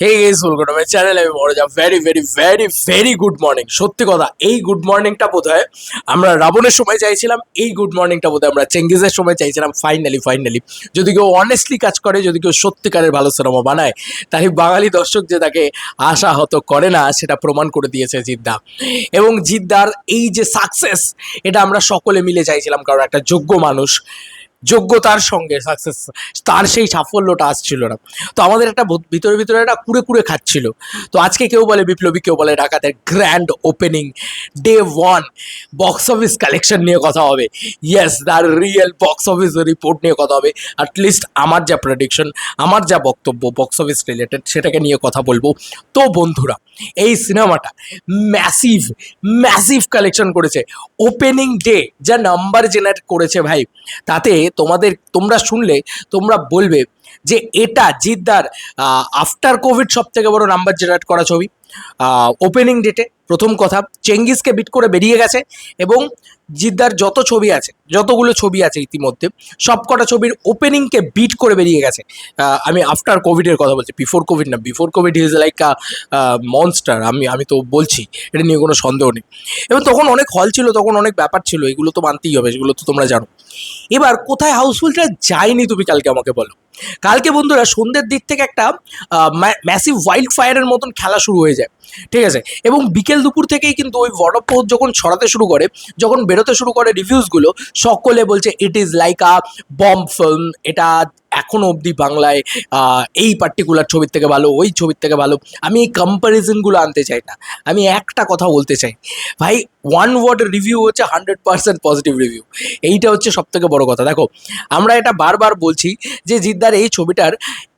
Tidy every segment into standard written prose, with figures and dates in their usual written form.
Hey guys welcome to my channel. আমি বড়জা very very very very good morning. সত্যি কথা, এই গুড মর্নিংটা বোধহয় আমরা রাবণের সময় চাইছিলাম, এই গুড মর্নিংটা বোধহয় আমরা চেঙ্গিজের সময় চাইছিলাম। ফাইনালি যদি কেউ অনেস্টলি কাজ করে, যদি কেউ সত্যিকারের ভালো সিনেমা বানায়, তাহলে বাঙালি দর্শক যে তাকে আশাহত করে না সেটা প্রমাণ করে দিয়েছে জিদ্দা। এবং জিদ্দার এই যে সাকসেস, এটা আমরা সকলে মিলে চাইছিলাম, কারণ একটা যোগ্য মানুষ যোগ্যতার সঙ্গে সাকসেস, তার সেই সাফল্যটা আসছিল না। তো আমাদের একটা ভিতরে ভিতরে একটা কুড়ে কুড়ে খাচ্ছিল। তো আজকে কেউ বলে বিপ্লবী, কেউ বলে ডাকাতের grand opening day one box office collection নিয়ে কথা হবে। ইয়েস, তার রিয়েল বক্স অফিস রিপোর্ট নিয়ে কথা হবে। অ্যাটলিস্ট আমার যা প্রেডিকশন, আমার যা বক্তব্য বক্স অফিস রিলেটেড, সেটাকে নিয়ে কথা বলবো। তো বন্ধুরা, এই সিনেমাটা ম্যাসিভ ম্যাসিভ কালেকশন করেছে। ওপেনিং ডে যা নাম্বার জেনারেট করেছে ভাই, তাতে তোমরা শুনলে তোমরা বলবে যে এটা জিদ্দার আফটার কোভিড সব থেকে বড় নাম্বার জেনারেট করা ছবি। ওপেনিং ডেটে প্রথম কথা, চেঙ্গিসকে বিট করে বেরিয়ে গেছে। এবং জিদ্দার যতগুলো ছবি আছে ইতিমধ্যে, সব কটা ছবির ওপেনিংকে বিট করে বেরিয়ে গেছে। আমি আফটার কোভিডের কথা বলছি, বিফোর কোভিড না। Before Covid is like monster. আমি তো বলছি, এটা নিয়ে কোনো সন্দেহ নেই। এবং তখন অনেক হল ছিল, তখন অনেক ব্যাপার ছিল, এগুলো তো মানতেই হবে, এগুলো তো তোমরা জানো। এবার কোথায় হাউসফুলটা যায়নি তুমি কালকে আমাকে বলো। কালকে বন্ধুরা সন্ধ্যের দিক থেকে একটা ম্যাসিভ ওয়াইল্ড ফায়ারের মতন খেলা শুরু হয়ে যায়, ঠিক আছে? এবং বিকেল দুপুর থেকেই কিন্তু ওই ওয়ার্ড যখন ছড়াতে শুরু করে, যখন বেরোতে শুরু করে রিভিউসগুলো, সকলে বলছে ইট is like a bomb film. এটা এখনো অবধি বাংলায় এই পার্টিকুলার ছবির থেকে ভালো, ওই ছবির থেকে ভালো। আমি এই কম্প্যারিজনগুলো আনতে চাই না, আমি একটা কথা বলতে চাই ভাই, ওয়ান ওয়ার্ড রিভিউ হচ্ছে 100% পজিটিভ রিভিউ। এইটা হচ্ছে সব থেকে বড় কথা। দেখো, আমরা এটা বারবার বলছি যে জিদ্দার এই ছবিটার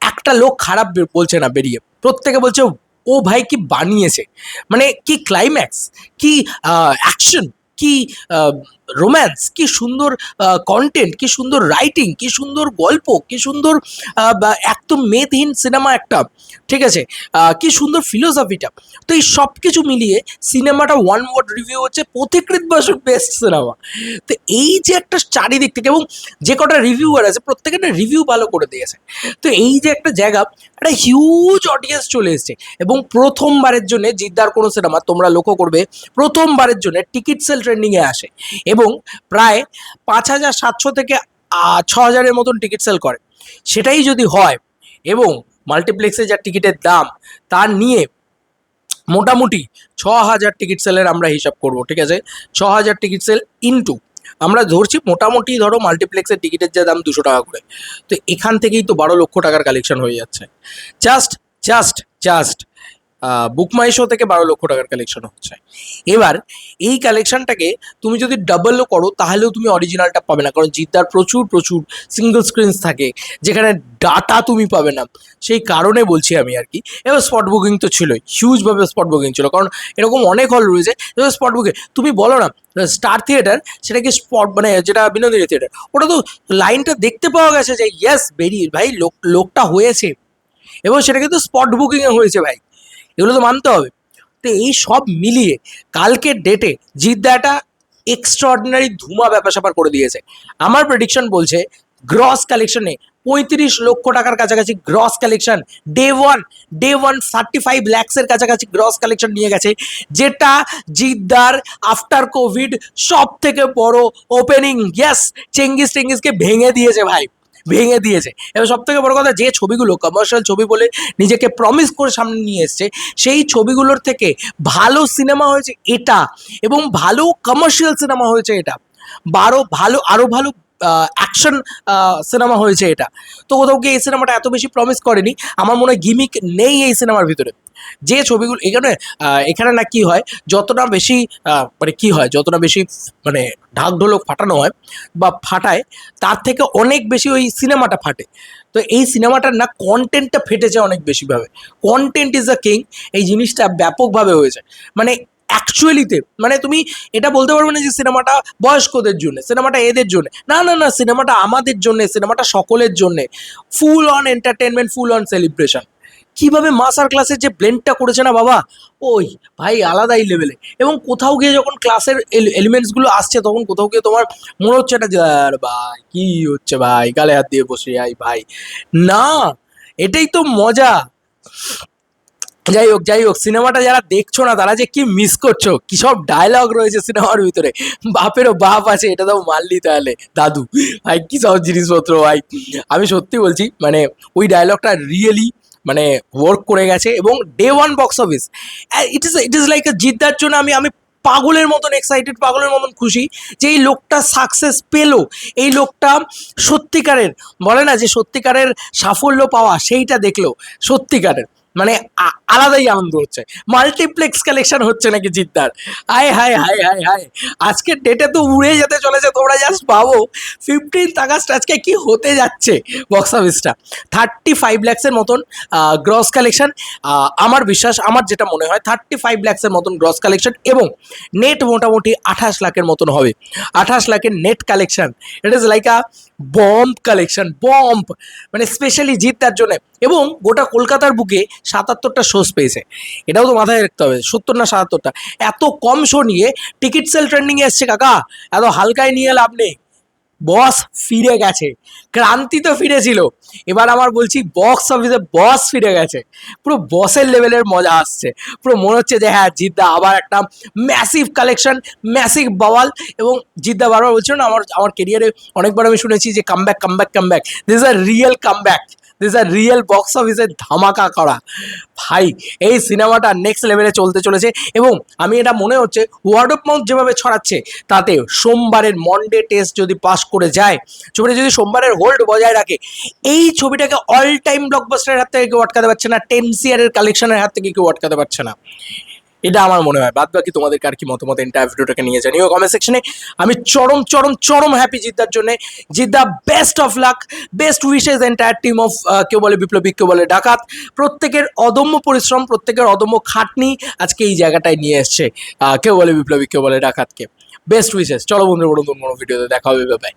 একটা লোক খারাপ বলছে না বেরিয়ে, প্রত্যেকে বলছে ও ভাই কি বানিয়েছে, মানে কি ক্লাইম্যাক্স, কি অ্যাকশন, কি রোম্যান্স, কি সুন্দর কন্টেন্ট, কি সুন্দর রাইটিং, কি সুন্দর গল্প, কি সুন্দর একদম মেদহীন সিনেমা একটা, ঠিক আছে? কি সুন্দর ফিলোসফিটা। তো এই সব কিছু মিলিয়ে সিনেমাটা ওয়ান ওয়ার্ড রিভিউ হচ্ছে পথিকৃৎ বসুর বেস্ট সিনেমা। তো এই যে একটা চারিদিক থেকে, এবং যে কটা রিভিউয়ার আছে প্রত্যেকে একটা রিভিউ ভালো করে দিয়েছে। তো এই যে একটা জায়গা, একটা হিউজ অডিয়েন্স চলে এসছে। এবং প্রথমবারের জন্য জিদ্দার কোনো সিনেমা তোমরা লক্ষ্য করবে, প্রথমবারের জন্য টিকিট সেল ট্রেন্ডিংয়ে আসে এবং প্রায় 5,700 থেকে 6,000-এর মতন টিকিট সেল করে। সেটাই যদি হয়, এবং মাল্টিপ্লেক্সে যা টিকিটের দাম, তার নিয়ে মোটামুটি 6,000 টিকিট সেলের আমরা হিসাব করব, ঠিক আছে? 6,000 টিকিট সেল ইনটু, আমরা ধরছি মোটামুটি ধরো মাল্টিপ্লেক্সের টিকিটের যে দাম 200 টাকা করে, তো এখান থেকেই তো 12 লক্ষ টাকার কালেকশন হয়ে যাচ্ছে। জাস্ট জাস্ট জাস্ট বুকমাই শো থেকে 12 লক্ষ টাকার কালেকশন হচ্ছে। এবার এই কালেকশনটাকে তুমি যদি ডাবলও করো, তাহলেও তুমি অরিজিনালটা পাবে না, কারণ জিদ্দার প্রচুর প্রচুর সিঙ্গল স্ক্রিনস থাকে যেখানে ডাটা তুমি পাবে না। সেই কারণে বলছি আমি আর কি। এবার স্পট বুকিং তো ছিলই, হিউজভাবে স্পট বুকিং ছিল, কারণ এরকম অনেক হল রয়েছে। এবার স্পট বুকিং তুমি বলো না, স্টার থিয়েটার, সেটা কি স্পট, মানে যেটা বিনোদিনী থিয়েটার, ওটা তো লাইনটা দেখতে পাওয়া গেছে যে ইয়েস বেরিয়ে ভাই লোকটা হয়েছে, এবং সেটা কিন্তু স্পট বুকিংয়ে হয়েছে ভাই, এগুলো তো মানতে হবে। তো এই সব মিলিয়ে কালকের ডেটে জিদ্দা একটা এক্সট্রাঅর্ডিনারি ধুমা ব্যাপার স্যাপার করে দিয়েছে। আমার প্রেডিকশন বলছে গ্রস কালেকশনে 35 লক্ষ টাকার কাছাকাছি গ্রস কালেকশন। ডে ওয়ান 35 lakhs-এর কাছাকাছি গ্রস কালেকশন নিয়ে গেছে, যেটা জিদ্দার আফটার কোভিড সব থেকে বড় ওপেনিং। ইয়েস, চেঙ্গিসকে ভেঙে দিয়েছে ভাই, ভেঙে দিয়েছে। এবার সব থেকে বড় কথা, যে ছবিগুলো কমার্শিয়াল ছবি বলে নিজেকে প্রমিস করে সামনে নিয়ে এসছে, সেই ছবিগুলোর থেকে ভালো সিনেমা হয়েছে এটা, এবং ভালো কমার্শিয়াল সিনেমা হয়েছে এটা, আরো ভালো অ্যাকশন সিনেমা হয়েছে এটা। তো কোথাও গিয়ে এই সিনেমাটা এত বেশি প্রমিস করেনি। আমার মনে হয় গিমিক নেই এই সিনেমার ভিতরে। যে ছবিগুলো এখানে না কি হয়, যতটা বেশি মানে কি হয়, যতটা বেশি মানে ঢাক ঢোলক ফাটানো হয় বা ফাটায়, তার থেকে অনেক বেশি ওই সিনেমাটা ফাটে। তো এই সিনেমাটার না কন্টেন্টটা ফেটেছে অনেক বেশিভাবে। কন্টেন্ট ইজ আ কিং, এই জিনিসটা ব্যাপকভাবে হয়েছে। মানে অ্যাকচুয়ালিতে, মানে তুমি এটা বলতে পারবে না যে সিনেমাটা বয়স্কদের জন্য, সিনেমাটা এদের জন্য, না না না, সিনেমাটা আমাদের জন্য, সিনেমাটা সকলের জন্য। Full on entertainment, full on celebration. কিভাবে মাস্টার ক্লাসের যে ব্লেন্ডটা করেছে না বাবা, ওই ভাই আলাদাই লেভেলে। এবং কোথাও গিয়ে যখন ক্লাসের এলিমেন্টসগুলো আসছে, তখন কোথাও গিয়ে তোমার মনে হচ্ছে না যে আর ভাই কি হচ্ছে ভাই, গালে হাত দিয়ে বসে আই ভাই, না, এটাই তো মজা। যাই হোক সিনেমাটা যারা দেখছো না তারা যে কি মিস করছো, কি সব ডায়লগ রয়েছে সিনেমার ভিতরে। বাপেরও বাপ আছে, এটা তো মানলি তাহলে দাদু ভাই, কি সব জিনিসপত্র ভাই। আমি সত্যি বলছি, মানে ওই ডায়লগটা রিয়েলি মানে ওয়ার্ক করে গেছে। এবং day one box office, it is like জিদ্দার জন্য আমি আমি পাগলের মতন এক্সাইটেড, পাগলের মতন খুশি যে এই লোকটা সাকসেস পেলো। এই লোকটা সত্যিকারের, বলে না যে সত্যিকারের সাফল্য পাওয়া, সেইটা দেখলো সত্যিকারের। মানে আলাদাই আনন্দ হচ্ছে। মাল্টিপ্লেক্স কালেকশন হচ্ছে নাকি জিদ্দার, হায় হায় হায় হায় হায়। আজকের ডেটে তো উড়ে যেতে চলেছে, তোমরা জাস্ট ভাবো 15th আগস্ট আজকে কি হতে যাচ্ছে বক্স অফিসটা। 35 lakhs-এর মতন গ্রস কালেকশন, আমার বিশ্বাস, আমার যেটা মনে হয় 35 lakhs-এর মতন গ্রস কালেকশন, এবং নেট মোটামুটি 28 লাখের মতন হবে। 28 লাখের net collection, it is like a bomb collection, bomb, মানে স্পেশালি জিদ্দার জন্য। এবং গোটা কলকাতার বুকে 77টা শোজ পেয়েছে, এটাও তো মাথায় রাখতে হবে, 70 না 77টা। এত কম শো নিয়ে টিকিট সেল ট্রেন্ডিংয়ে এসছে কাকা, এত হালকায় নিয়ে লাভ নেই। বস ফিরে গেছে, ক্রান্তি তো ফিরেছিল, এবার আমার বলছি বক্স অফিসে বস ফিরে গেছে। পুরো বসের লেভেলের মজা আসছে, পুরো মনে হচ্ছে যে হ্যাঁ জিদ্দা আবার একটা ম্যাসিভ কালেকশন, ম্যাসিভ বাওয়াল। এবং জিদ্দা বারবার বলছিল না, আমার আমার কেরিয়ারে অনেকবার আমি শুনেছি যে comeback comeback comeback, this is a real comeback, this are real box অফিসে ধামাকা করা। ভাই এই সিনেমাটা নেক্সট লেভেলে চলতে চলেছে। এবং আমি এটা মনে হচ্ছে ওয়ার্ড অফ মাউথ যেভাবে ছড়াচ্ছে, তাতে সোমবারের মন্ডে টেস্ট যদি পাস করে যায়, ছবিটা যদি সোমবারের হোল্ড বজায় রাখে, এই ছবিটাকে অল টাইম ব্লকবাস্টারের হাত থেকে কেউ আটকাতে পারছে না, 10 CR-এর কালেকশনের হাত থেকে কেউ আটকাতে পারছে না। এটা আমার মনে হয়। বাদ বাকি তোমাদেরকে আর কি মতামত এন্টায়ার ভিডিওটাকে নিয়ে জানিও কমেন্ট সেকশনে। আমি চরম চরম চরম হ্যাপি জিদ্দার জন্য। Jeddah best of luck, best wishes entire team of কেউ বলে বিপ্লবী, কেউ বলে ডাকাত। প্রত্যেকের অদম্য পরিশ্রম, প্রত্যেকের অদম্য খাটনি আজকে এই জায়গাটায় নিয়ে এসছে কেউ বলে বিপ্লবী, কেউ বলে ডাকাতকে। Best wishes. চলো বন্ধুরা, নতুন কোনো ভিডিওতে দেখা হবে, বাই বাই।